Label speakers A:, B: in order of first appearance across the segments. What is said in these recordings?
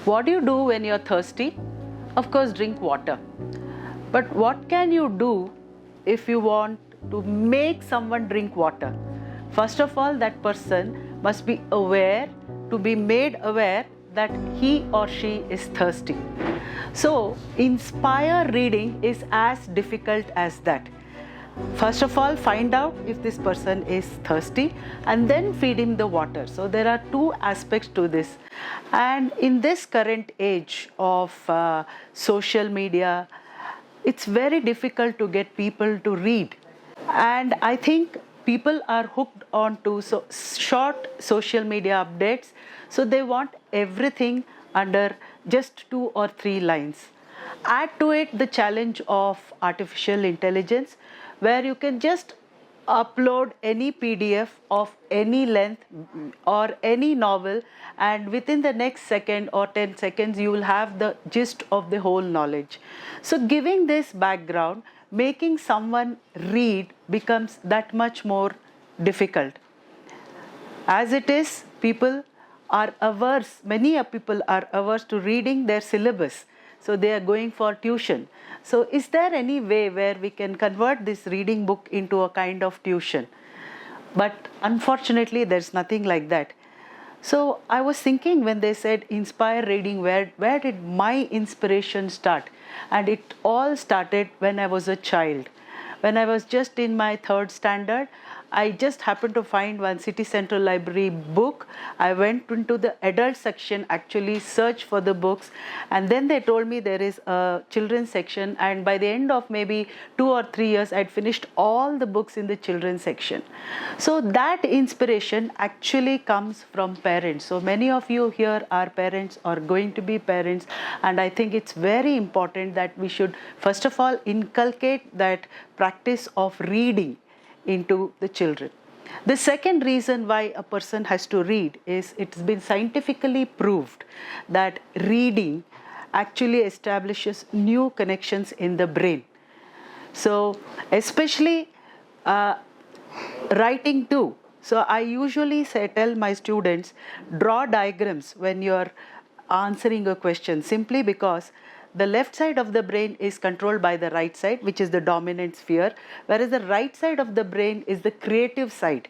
A: What do you do when you're thirsty? Of course, drink water. But what can you do if you want to make someone drink water? First of all, that person must be aware, to be made aware that he or she is thirsty. So, inspire reading is as difficult as that. First of all, find out if this person is thirsty and then feed him the water. So there are two aspects to this. And in this current age of social media, it's very difficult to get people to read. And I think people are hooked on to short social media updates. So they want everything under just 2 or 3 lines. Add to it the challenge of artificial intelligence, where you can just upload any PDF of any length or any novel, and within the next second or 10 seconds you will have the gist of the whole knowledge. So giving this background, making someone read becomes that much more difficult. As it is, people are averse, many people are averse to reading their syllabus. So they are going for tuition. So is there any way where we can convert this reading book into a kind of tuition? But unfortunately, there's nothing like that. So I was thinking when they said inspire reading, where did my inspiration start? And it all started when I was a child. When I was just in my 3rd standard, I just happened to find one City Central Library book. I went into the adult section, actually searched for the books, and then they told me there is a children's section, and by the end of maybe 2 or 3 years, I'd finished all the books in the children's section. So that inspiration actually comes from parents. So many of you here are parents or going to be parents, and I think it's very important that we should first of all inculcate that practice of reading into the children. The second reason why a person has to read is it's been scientifically proved that reading actually establishes new connections in the brain. So especially writing too. So I usually tell my students, draw diagrams when you're answering a question, simply because the left side of the brain is controlled by the right side, which is the dominant sphere, whereas the right side of the brain is the creative side.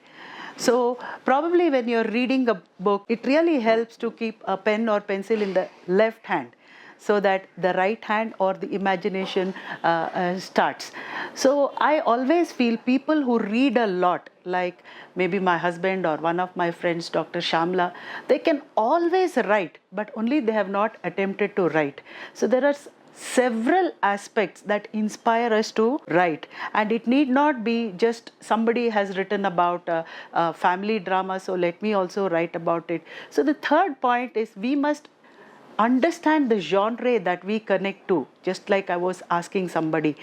A: So probably when you're reading a book, it really helps to keep a pen or pencil in the left hand, so that the right hand or the imagination starts. So I always feel people who read a lot, like maybe my husband or one of my friends, Dr. Shanthala, they can always write, but only they have not attempted to write. So there are several aspects that inspire us to write, and it need not be just somebody has written about a family drama, so let me also write about it. So the third point is we must understand the genre that we connect to. Just like I was asking somebody,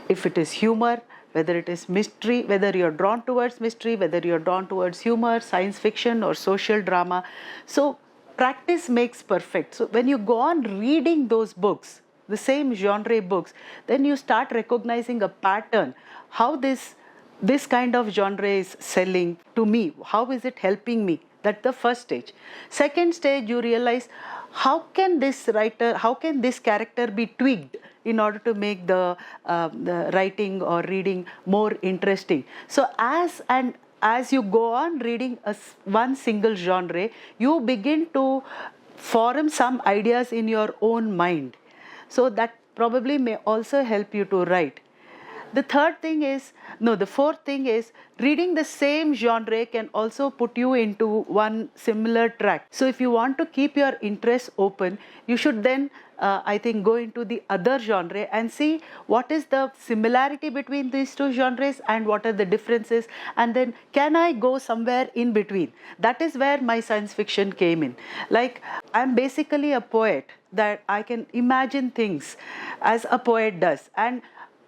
A: if it is humor, whether it is mystery, whether you're drawn towards mystery, whether you're drawn towards humor, science fiction or social drama. So practice makes perfect. So when you go on reading those books, the same genre books, then you start recognizing a pattern, how this kind of genre is selling to me, how is it helping me. That's the first stage. Second stage, you realize how can this character be tweaked in order to make the writing or reading more interesting. So as you go on reading one single genre, you begin to form some ideas in your own mind. So that probably may also help you to write. The fourth thing is reading the same genre can also put you into one similar track. So if you want to keep your interest open, you should then I think go into the other genre and see what is the similarity between these two genres and what are the differences, and then can I go somewhere in between. That is where my science fiction came in. Like, I'm basically a poet, that I can imagine things as a poet does, and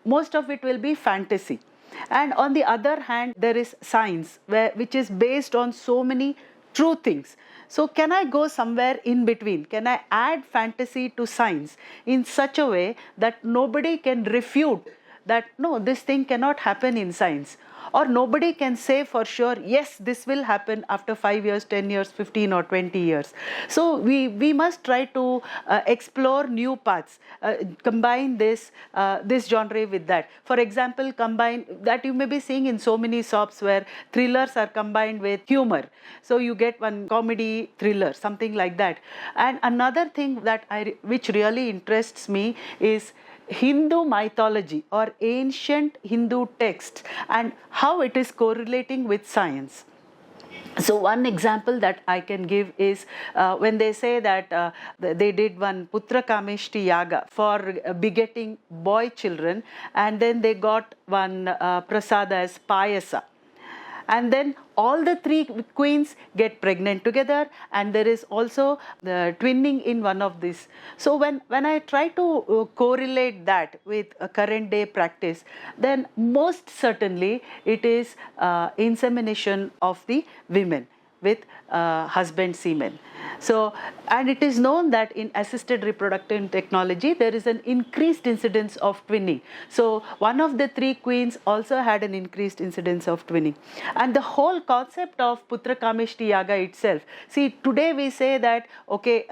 A: most of it will be fantasy. And on the other hand, there is science, which is based on so many true things. So can I go somewhere in between? Can I add fantasy to science in such a way that nobody can refute that no, this thing cannot happen in science. Or nobody can say for sure, yes, this will happen after 5 years, 10 years, 15 or 20 years. So we must try to explore new paths, combine this genre with that. For example, combine that you may be seeing in so many soaps where thrillers are combined with humor. So you get one comedy thriller, something like that. And another thing that which really interests me is Hindu mythology or ancient Hindu texts and how it is correlating with science. So one example that I can give is when they say that they did one Putra Kameshti Yaga for begetting boy children, and then they got one prasada as payasa. And then all the three queens get pregnant together, and there is also the twinning in one of these. So when I try to correlate that with a current day practice, then most certainly it is insemination of the women with husband semen. So, and it is known that in assisted reproductive technology, there is an increased incidence of twinning. So, one of the three queens also had an increased incidence of twinning. And the whole concept of Putra Kameshti Yaga itself, see, today we say that, okay,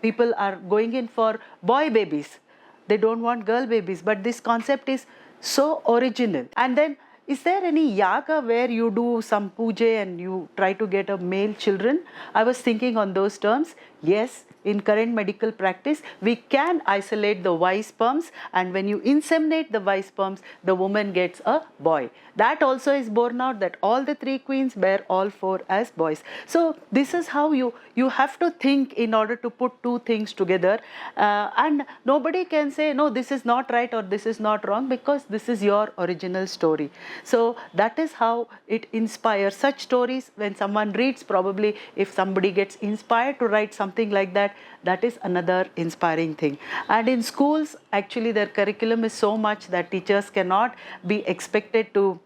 A: people are going in for boy babies. They don't want girl babies, but this concept is so original. And then, is there any yaga where you do some puja and you try to get a male children? I was thinking on those terms. Yes, in current medical practice, we can isolate the Y sperms, and when you inseminate the Y sperms, the woman gets a boy. That also is borne out that all the three queens bear all four as boys. So this is how you have to think in order to put two things together, and nobody can say, no, this is not right or this is not wrong, because this is your original story. So that is how it inspires such stories. When someone reads, probably if somebody gets inspired to write something like that, that is another inspiring thing. And in schools, actually their curriculum is so much that teachers cannot be expected to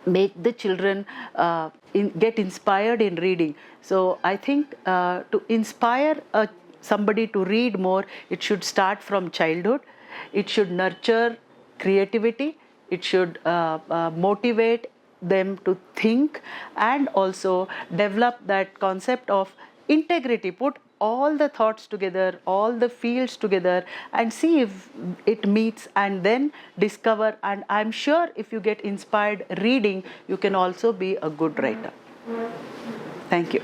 A: make the children get inspired in reading. So I think to inspire somebody to read more, it should start from childhood. It should nurture creativity. It should motivate them to think, and also develop that concept of integrity. Put all the thoughts together, all the fields together, and see if it meets, and then discover. And I'm sure if you get inspired reading, you can also be a good writer. Thank you.